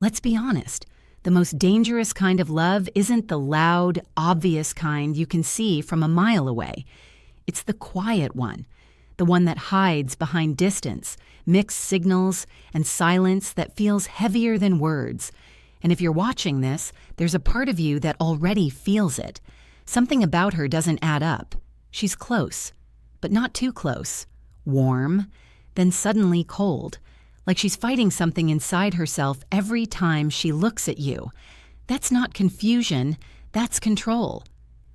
Let's be honest. The most dangerous kind of love isn't the loud, obvious kind you can see from a mile away. It's the quiet one, the one that hides behind distance, mixed signals, and silence that feels heavier than words. And if you're watching this, there's a part of you that already feels it. Something about her doesn't add up. She's close, but not too close. Warm, then suddenly cold. Like she's fighting something inside herself every time she looks at you. That's not confusion, that's control.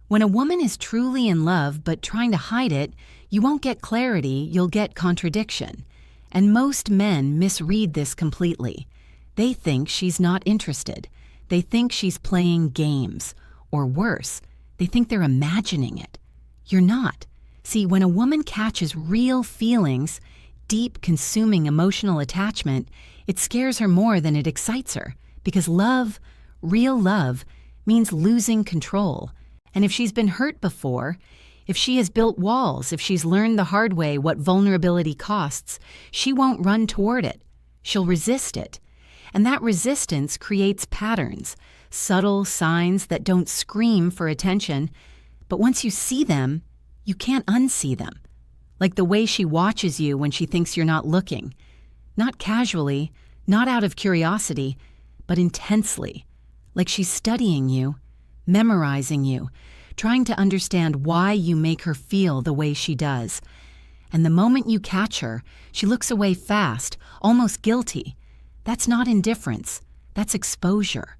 When a woman is truly in love but trying to hide it, you won't get clarity, you'll get contradiction. And most men misread this completely. They think she's not interested. They think she's playing games. Or worse, they think they're imagining it. You're not. See, when a woman catches real feelings, deep, consuming emotional attachment, it scares her more than it excites her. Because love, real love, means losing control. And if she's been hurt before, if she has built walls, if she's learned the hard way what vulnerability costs, she won't run toward it. She'll resist it. And that resistance creates patterns, subtle signs that don't scream for attention, but once you see them, you can't unsee them. Like the way she watches you when she thinks you're not looking. Not casually, not out of curiosity, but intensely. Like she's studying you, memorizing you, trying to understand why you make her feel the way she does. And the moment you catch her, she looks away fast, almost guilty. That's not indifference, that's exposure.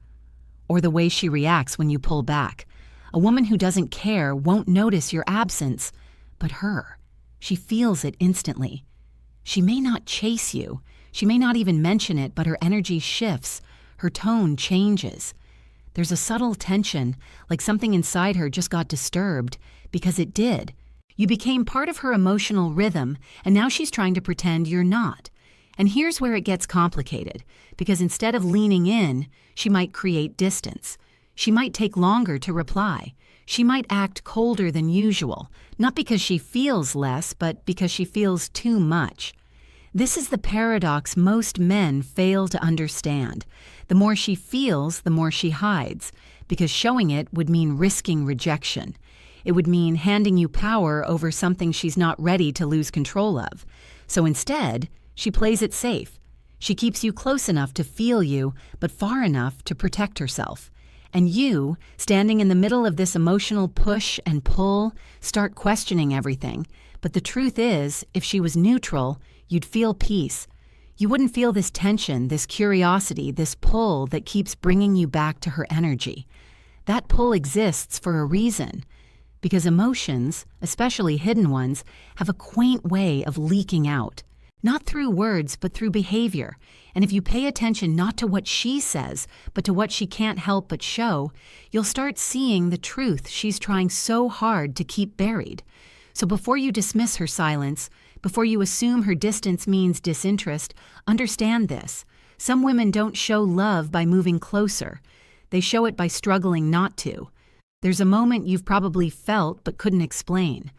Or the way she reacts when you pull back. A woman who doesn't care won't notice your absence, but her. She feels it instantly. She may not chase you, she may not even mention it, but her energy shifts, her tone changes. There's a subtle tension, like something inside her just got disturbed, because it did. You became part of her emotional rhythm, and now she's trying to pretend you're not. And here's where it gets complicated, because instead of leaning in, she might create distance. She might take longer to reply. She might act colder than usual, not because she feels less, but because she feels too much. This is the paradox most men fail to understand. The more she feels, the more she hides, because showing it would mean risking rejection. It would mean handing you power over something she's not ready to lose control of. So instead, she plays it safe. She keeps you close enough to feel you, but far enough to protect herself. And you, standing in the middle of this emotional push and pull, start questioning everything. But the truth is, if she was neutral, you'd feel peace. You wouldn't feel this tension, this curiosity, this pull that keeps bringing you back to her energy. That pull exists for a reason. Because emotions, especially hidden ones, have a quaint way of leaking out. Not through words, but through behavior. And if you pay attention not to what she says, but to what she can't help but show, you'll start seeing the truth she's trying so hard to keep buried. So before you dismiss her silence, before you assume her distance means disinterest, understand this. Some women don't show love by moving closer. They show it by struggling not to. There's a moment you've probably felt but couldn't explain.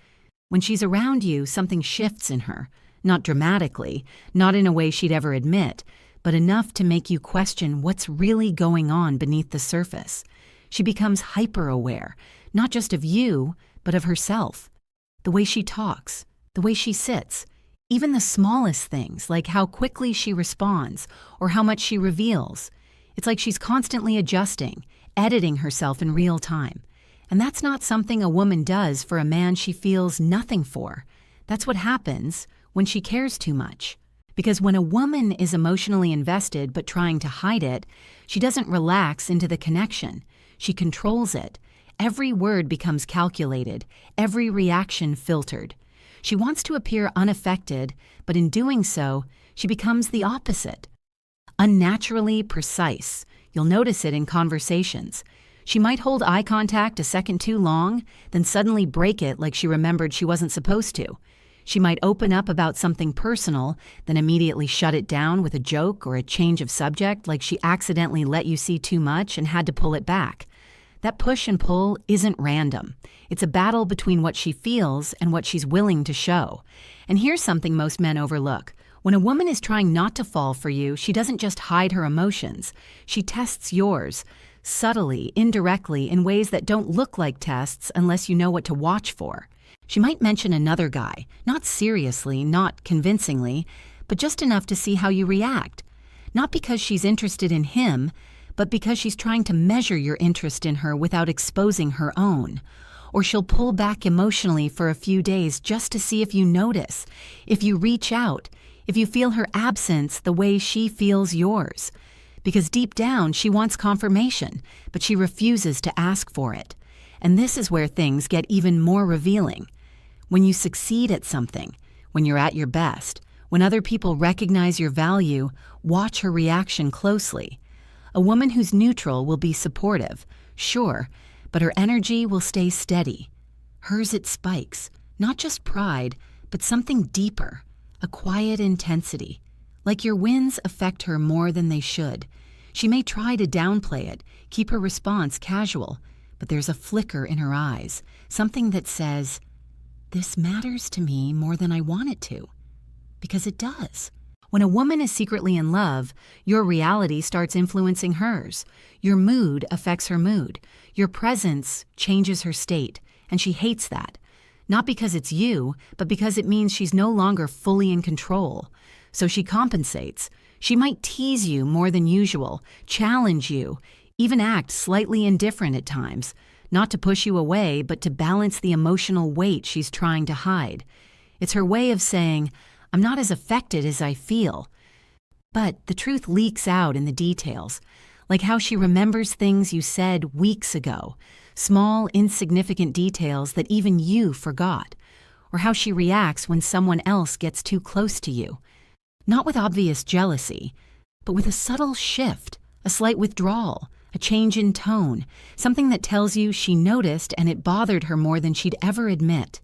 When she's around you, something shifts in her. Not dramatically, not in a way she'd ever admit, but enough to make you question what's really going on beneath the surface. She becomes hyper-aware, not just of you, but of herself. The way she talks, the way she sits, even the smallest things, like how quickly she responds or how much she reveals. It's like she's constantly adjusting, editing herself in real time. And that's not something a woman does for a man she feels nothing for. That's what happens when she cares too much. Because when a woman is emotionally invested but trying to hide it, she doesn't relax into the connection. She controls it. Every word becomes calculated, every reaction filtered. She wants to appear unaffected, but in doing so, she becomes the opposite. Unnaturally precise. You'll notice it in conversations. She might hold eye contact a second too long, then suddenly break it like she remembered she wasn't supposed to. She might open up about something personal, then immediately shut it down with a joke or a change of subject like she accidentally let you see too much and had to pull it back. That push and pull isn't random. It's a battle between what she feels and what she's willing to show. And here's something most men overlook. When a woman is trying not to fall for you, she doesn't just hide her emotions. She tests yours, subtly, indirectly, in ways that don't look like tests unless you know what to watch for. She might mention another guy, not seriously, not convincingly, but just enough to see how you react. Not because she's interested in him, but because she's trying to measure your interest in her without exposing her own. Or she'll pull back emotionally for a few days just to see if you notice, if you reach out, if you feel her absence the way she feels yours. Because deep down, she wants confirmation, but she refuses to ask for it. And this is where things get even more revealing. When you succeed at something, when you're at your best, when other people recognize your value, watch her reaction closely. A woman who's neutral will be supportive, sure, but her energy will stay steady. Hers it spikes, not just pride, but something deeper, a quiet intensity. Like your wins affect her more than they should. She may try to downplay it, keep her response casual, but there's a flicker in her eyes, something that says, "This matters to me more than I want it to." Because it does. When a woman is secretly in love, your reality starts influencing hers. Your mood affects her mood. Your presence changes her state, and she hates that. Not because it's you, but because it means she's no longer fully in control. So she compensates. She might tease you more than usual, challenge you, even act slightly indifferent at times, not to push you away, but to balance the emotional weight she's trying to hide. It's her way of saying, "I'm not as affected as I feel." But the truth leaks out in the details, like how she remembers things you said weeks ago, small, insignificant details that even you forgot, or how she reacts when someone else gets too close to you. Not with obvious jealousy, but with a subtle shift, a slight withdrawal, a change in tone, something that tells you she noticed and it bothered her more than she'd ever admit.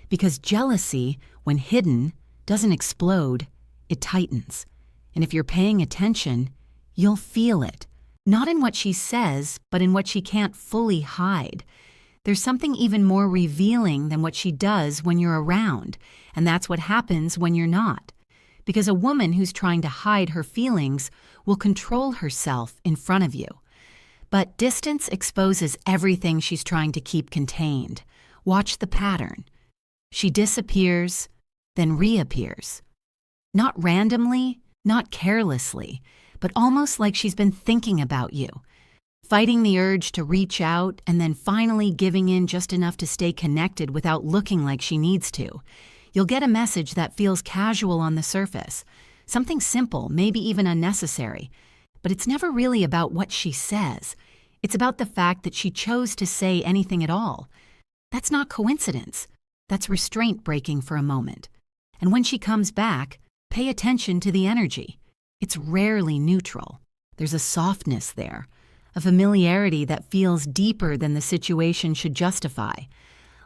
Because jealousy, when hidden, doesn't explode, it tightens. And if you're paying attention, you'll feel it. Not in what she says, but in what she can't fully hide. There's something even more revealing than what she does when you're around, and that's what happens when you're not. Because a woman who's trying to hide her feelings will control herself in front of you. But distance exposes everything she's trying to keep contained. Watch the pattern. She disappears, then reappears. Not randomly, not carelessly, but almost like she's been thinking about you, fighting the urge to reach out and then finally giving in just enough to stay connected without looking like she needs to. You'll get a message that feels casual on the surface, something simple, maybe even unnecessary, but it's never really about what she says. It's about the fact that she chose to say anything at all. That's not coincidence. That's restraint breaking for a moment. And when she comes back, pay attention to the energy. It's rarely neutral. There's a softness there, a familiarity that feels deeper than the situation should justify.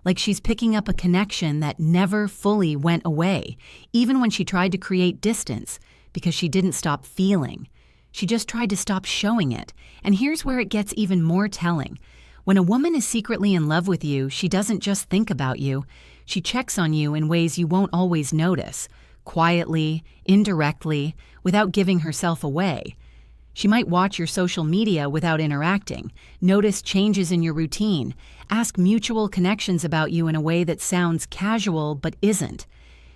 Like she's picking up a connection that never fully went away, even when she tried to create distance, because she didn't stop feeling. She just tried to stop showing it. And here's where it gets even more telling. When a woman is secretly in love with you, she doesn't just think about you. She checks on you in ways you won't always notice, quietly, indirectly, without giving herself away. She might watch your social media without interacting, notice changes in your routine, ask mutual connections about you in a way that sounds casual but isn't.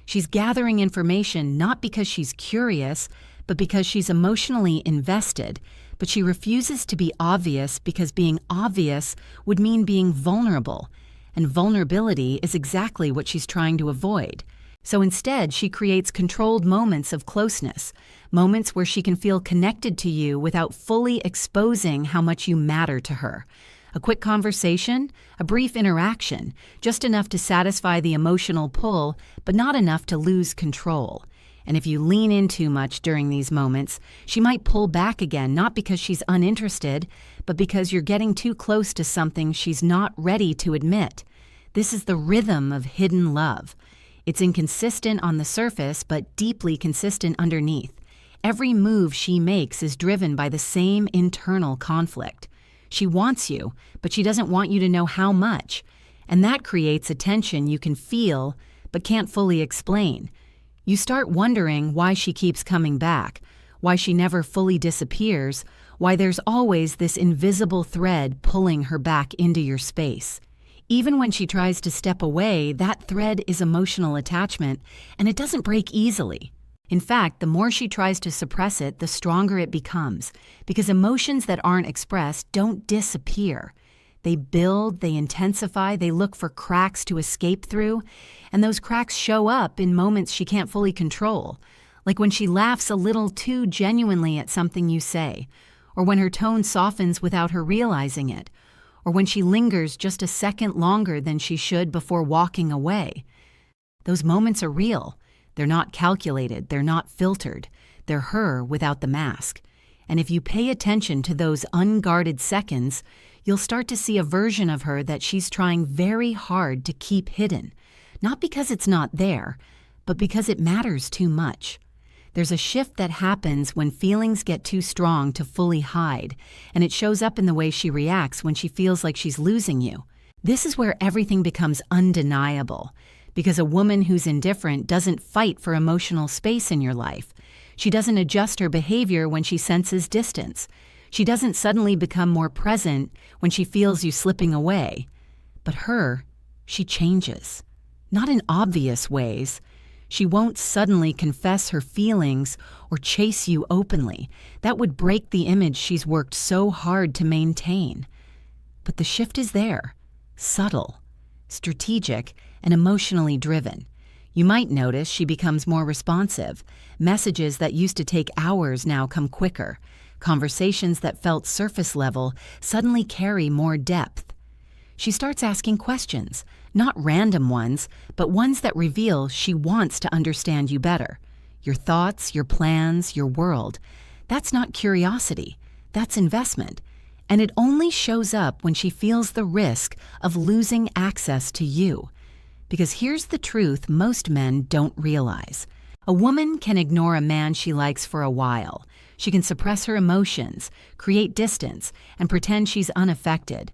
She's gathering information not because she's curious, but because she's emotionally invested, but she refuses to be obvious because being obvious would mean being vulnerable, and vulnerability is exactly what she's trying to avoid. So instead, she creates controlled moments of closeness, moments where she can feel connected to you without fully exposing how much you matter to her. A quick conversation, a brief interaction, just enough to satisfy the emotional pull, but not enough to lose control. And if you lean in too much during these moments, she might pull back again, not because she's uninterested, but because you're getting too close to something she's not ready to admit. This is the rhythm of hidden love. It's inconsistent on the surface, but deeply consistent underneath. Every move she makes is driven by the same internal conflict. She wants you, but she doesn't want you to know how much. And that creates a tension you can feel, but can't fully explain. You start wondering why she keeps coming back, why she never fully disappears, why there's always this invisible thread pulling her back into your space. Even when she tries to step away, that thread is emotional attachment, and it doesn't break easily. In fact, the more she tries to suppress it, the stronger it becomes, because emotions that aren't expressed don't disappear. They build, they intensify, they look for cracks to escape through, and those cracks show up in moments she can't fully control, like when she laughs a little too genuinely at something you say, or when her tone softens without her realizing it, or when she lingers just a second longer than she should before walking away. Those moments are real. They're not calculated, they're not filtered. They're her without the mask. And if you pay attention to those unguarded seconds, you'll start to see a version of her that she's trying very hard to keep hidden. Not because it's not there, but because it matters too much. There's a shift that happens when feelings get too strong to fully hide, and it shows up in the way she reacts when she feels like she's losing you. This is where everything becomes undeniable, because a woman who's indifferent doesn't fight for emotional space in your life. She doesn't adjust her behavior when she senses distance. She doesn't suddenly become more present when she feels you slipping away. But her, she changes. Not in obvious ways. She won't suddenly confess her feelings or chase you openly. That would break the image she's worked so hard to maintain. But the shift is there, subtle, strategic, and emotionally driven. You might notice she becomes more responsive. Messages that used to take hours now come quicker. Conversations that felt surface level suddenly carry more depth. She starts asking questions, not random ones, but ones that reveal she wants to understand you better. Your thoughts, your plans, your world. That's not curiosity. That's investment. And it only shows up when she feels the risk of losing access to you. Because here's the truth most men don't realize. A woman can ignore a man she likes for a while. She can suppress her emotions, create distance, and pretend she's unaffected.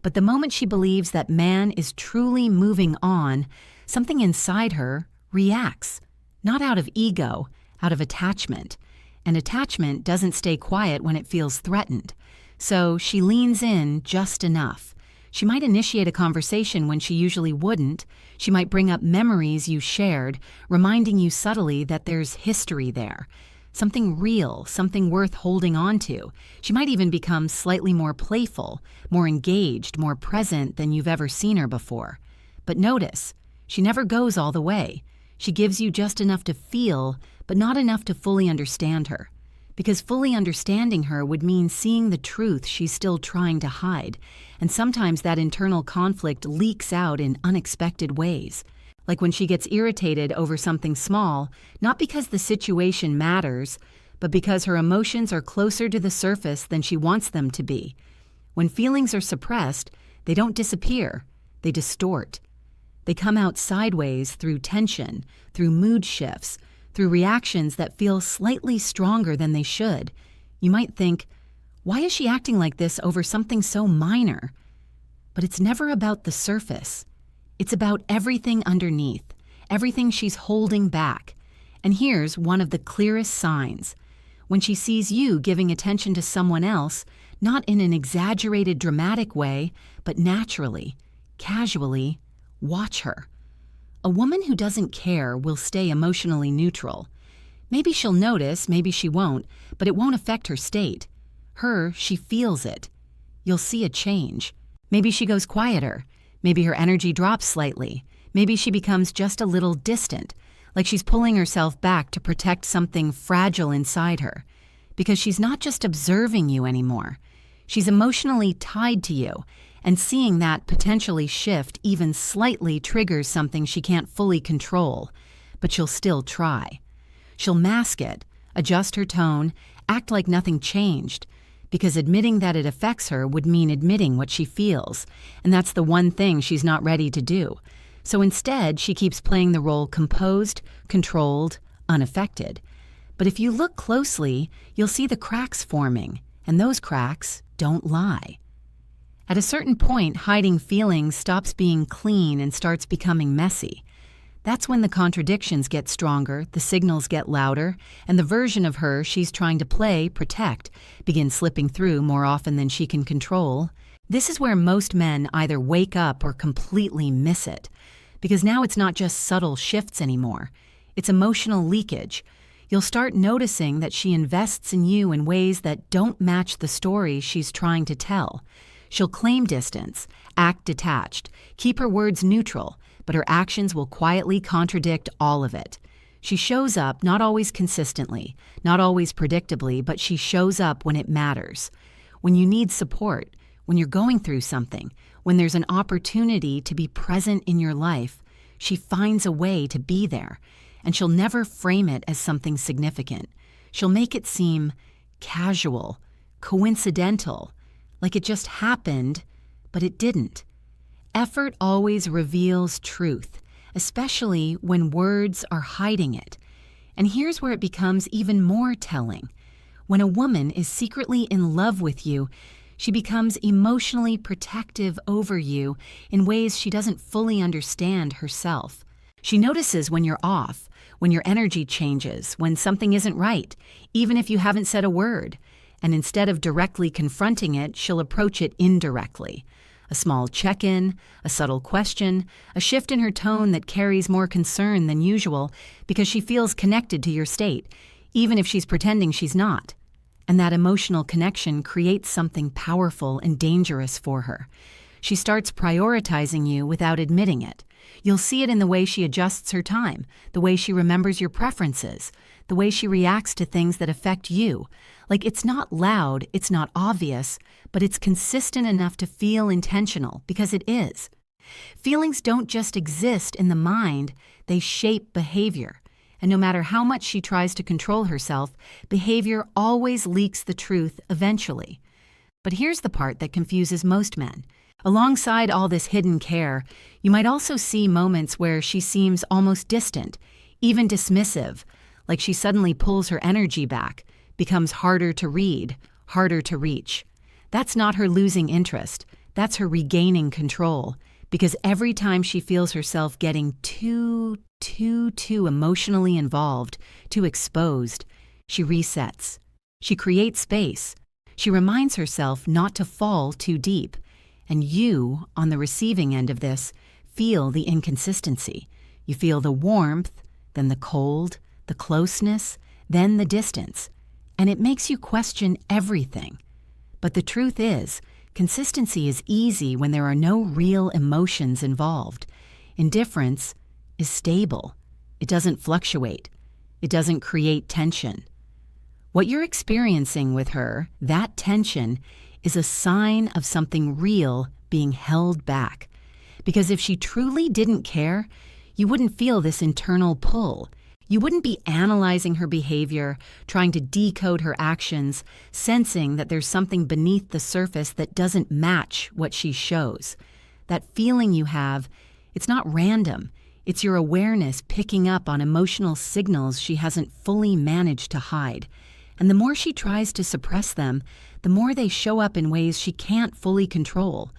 But the moment she believes that man is truly moving on, something inside her reacts. Not out of ego, out of attachment. And attachment doesn't stay quiet when it feels threatened. So she leans in just enough. She might initiate a conversation when she usually wouldn't. She might bring up memories you shared, reminding you subtly that there's history there. Something real, something worth holding on to. She might even become slightly more playful, more engaged, more present than you've ever seen her before. But notice, she never goes all the way. She gives you just enough to feel, but not enough to fully understand her. Because fully understanding her would mean seeing the truth she's still trying to hide, and sometimes that internal conflict leaks out in unexpected ways. Like when she gets irritated over something small, not because the situation matters, but because her emotions are closer to the surface than she wants them to be. When feelings are suppressed, they don't disappear, they distort. They come out sideways through tension, through mood shifts, through reactions that feel slightly stronger than they should. You might think, why is she acting like this over something so minor? But it's never about the surface. It's about everything underneath, everything she's holding back. And here's one of the clearest signs. When she sees you giving attention to someone else, not in an exaggerated dramatic way, but naturally, casually, watch her. A woman who doesn't care will stay emotionally neutral. Maybe she'll notice, maybe she won't, but it won't affect her state. Her, she feels it. You'll see a change. Maybe she goes quieter. Maybe her energy drops slightly. Maybe she becomes just a little distant, like she's pulling herself back to protect something fragile inside her. Because she's not just observing you anymore. She's emotionally tied to you, and seeing that potentially shift even slightly triggers something she can't fully control, but she'll still try. She'll mask it, adjust her tone, act like nothing changed, because admitting that it affects her would mean admitting what she feels, and that's the one thing she's not ready to do. So instead, she keeps playing the role composed, controlled, unaffected. But if you look closely, you'll see the cracks forming, and those cracks don't lie. At a certain point, hiding feelings stops being clean and starts becoming messy. That's when the contradictions get stronger, the signals get louder, and the version of her she's trying to protect, begins slipping through more often than she can control. This is where most men either wake up or completely miss it, because now it's not just subtle shifts anymore. It's emotional leakage. You'll start noticing that she invests in you in ways that don't match the story she's trying to tell. She'll claim distance, act detached, keep her words neutral, but her actions will quietly contradict all of it. She shows up not always consistently, not always predictably, but she shows up when it matters. When you need support, when you're going through something, when there's an opportunity to be present in your life, she finds a way to be there. And she'll never frame it as something significant. She'll make it seem casual, coincidental, like it just happened, but it didn't. Effort always reveals truth, especially when words are hiding it. And here's where it becomes even more telling. When a woman is secretly in love with you, she becomes emotionally protective over you in ways she doesn't fully understand herself. She notices when you're off, when your energy changes, when something isn't right, even if you haven't said a word. And instead of directly confronting it, she'll approach it indirectly. A small check-in, a subtle question, a shift in her tone that carries more concern than usual because she feels connected to your state, even if she's pretending she's not. And that emotional connection creates something powerful and dangerous for her. She starts prioritizing you without admitting it. You'll see it in the way she adjusts her time, the way she remembers your preferences, the way she reacts to things that affect you. Like, it's not loud, it's not obvious, but it's consistent enough to feel intentional, because it is. Feelings don't just exist in the mind, they shape behavior. And no matter how much she tries to control herself, behavior always leaks the truth eventually. But here's the part that confuses most men. Alongside all this hidden care, you might also see moments where she seems almost distant, even dismissive, like she suddenly pulls her energy back, becomes harder to read, harder to reach. That's not her losing interest, that's her regaining control, because every time she feels herself getting too emotionally involved, too exposed, she resets. She creates space. She reminds herself not to fall too deep. And you, on the receiving end of this, feel the inconsistency. You feel the warmth, then the cold, the closeness, then the distance. And it makes you question everything. But the truth is, consistency is easy when there are no real emotions involved. Indifference is stable. It doesn't fluctuate. It doesn't create tension. What you're experiencing with her, that tension, is a sign of something real being held back. Because if she truly didn't care, you wouldn't feel this internal pull. You wouldn't be analyzing her behavior, trying to decode her actions, sensing that there's something beneath the surface that doesn't match what she shows. That feeling you have, it's not random. It's your awareness picking up on emotional signals she hasn't fully managed to hide. And the more she tries to suppress them, the more they show up in ways she can't fully control.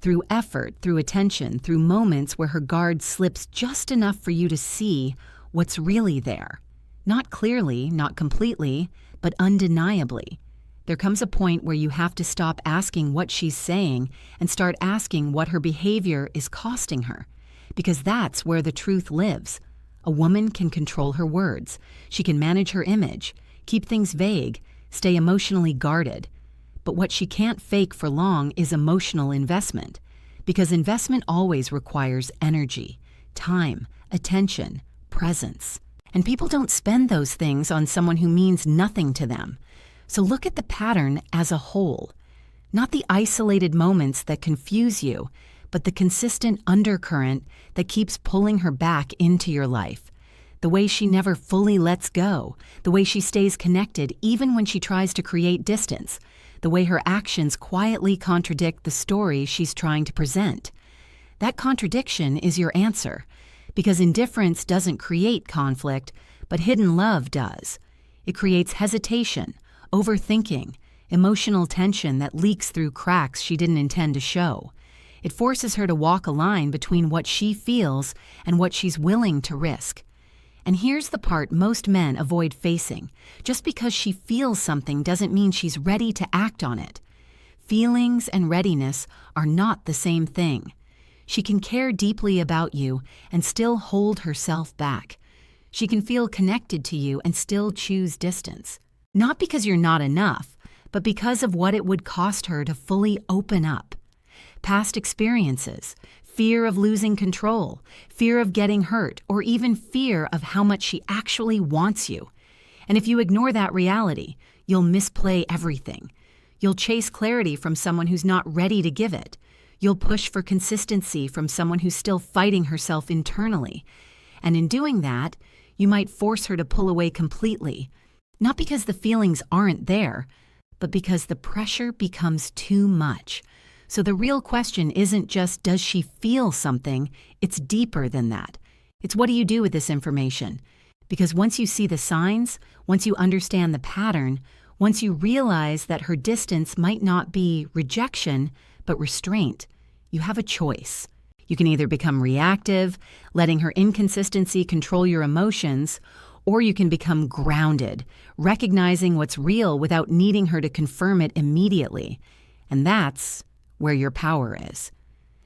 Through effort, through attention, through moments where her guard slips just enough for you to see what's really there. Not clearly, not completely, but undeniably. There comes a point where you have to stop asking what she's saying and start asking what her behavior is costing her. Because that's where the truth lives. A woman can control her words. She can manage her image, keep things vague, stay emotionally guarded. But what she can't fake for long is emotional investment. Because investment always requires energy, time, attention, presence. And people don't spend those things on someone who means nothing to them. So look at the pattern as a whole. Not the isolated moments that confuse you, but the consistent undercurrent that keeps pulling her back into your life. The way she never fully lets go, the way she stays connected even when she tries to create distance, the way her actions quietly contradict the story she's trying to present. That contradiction is your answer, because indifference doesn't create conflict, but hidden love does. It creates hesitation, overthinking, emotional tension that leaks through cracks she didn't intend to show. It forces her to walk a line between what she feels and what she's willing to risk. And here's the part most men avoid facing. Just because she feels something doesn't mean she's ready to act on it. Feelings and readiness are not the same thing. She can care deeply about you and still hold herself back. She can feel connected to you and still choose distance. Not because you're not enough, but because of what it would cost her to fully open up. Past experiences, fear of losing control, fear of getting hurt, or even fear of how much she actually wants you. And if you ignore that reality, you'll misplay everything. You'll chase clarity from someone who's not ready to give it. You'll push for consistency from someone who's still fighting herself internally. And in doing that, you might force her to pull away completely, not because the feelings aren't there, but because the pressure becomes too much. So the real question isn't just, does she feel something? It's deeper than that. It's, what do you do with this information? Because once you see the signs, once you understand the pattern, once you realize that her distance might not be rejection, but restraint, you have a choice. You can either become reactive, letting her inconsistency control your emotions, or you can become grounded, recognizing what's real without needing her to confirm it immediately. And that's where your power is.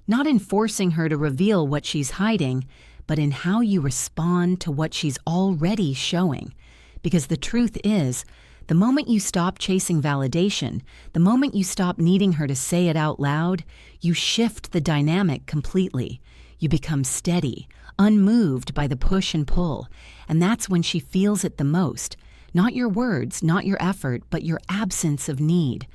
Not in forcing her to reveal what she's hiding, but in how you respond to what she's already showing. Because the truth is, the moment you stop chasing validation, the moment you stop needing her to say it out loud, you shift the dynamic completely. You become steady, unmoved by the push and pull, and that's when she feels it the most. Not your words, not your effort, but your absence of need.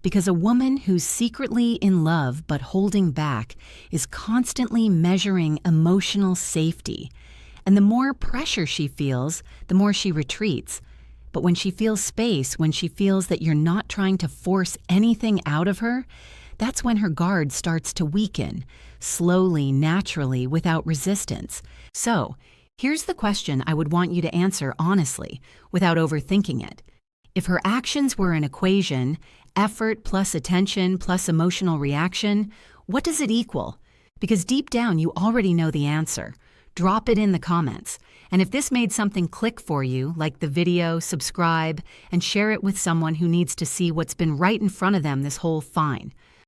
Because a woman who's secretly in love but holding back is constantly measuring emotional safety. And the more pressure she feels, the more she retreats. But when she feels space, when she feels that you're not trying to force anything out of her, that's when her guard starts to weaken, slowly, naturally, without resistance. So, here's the question I would want you to answer honestly, without overthinking it. If her actions were an equation, effort plus attention plus emotional reaction, what does it equal? Because deep down, you already know the answer. Drop it in the comments. And if this made something click for you, like the video, subscribe, and share it with someone who needs to see what's been right in front of them this whole fine.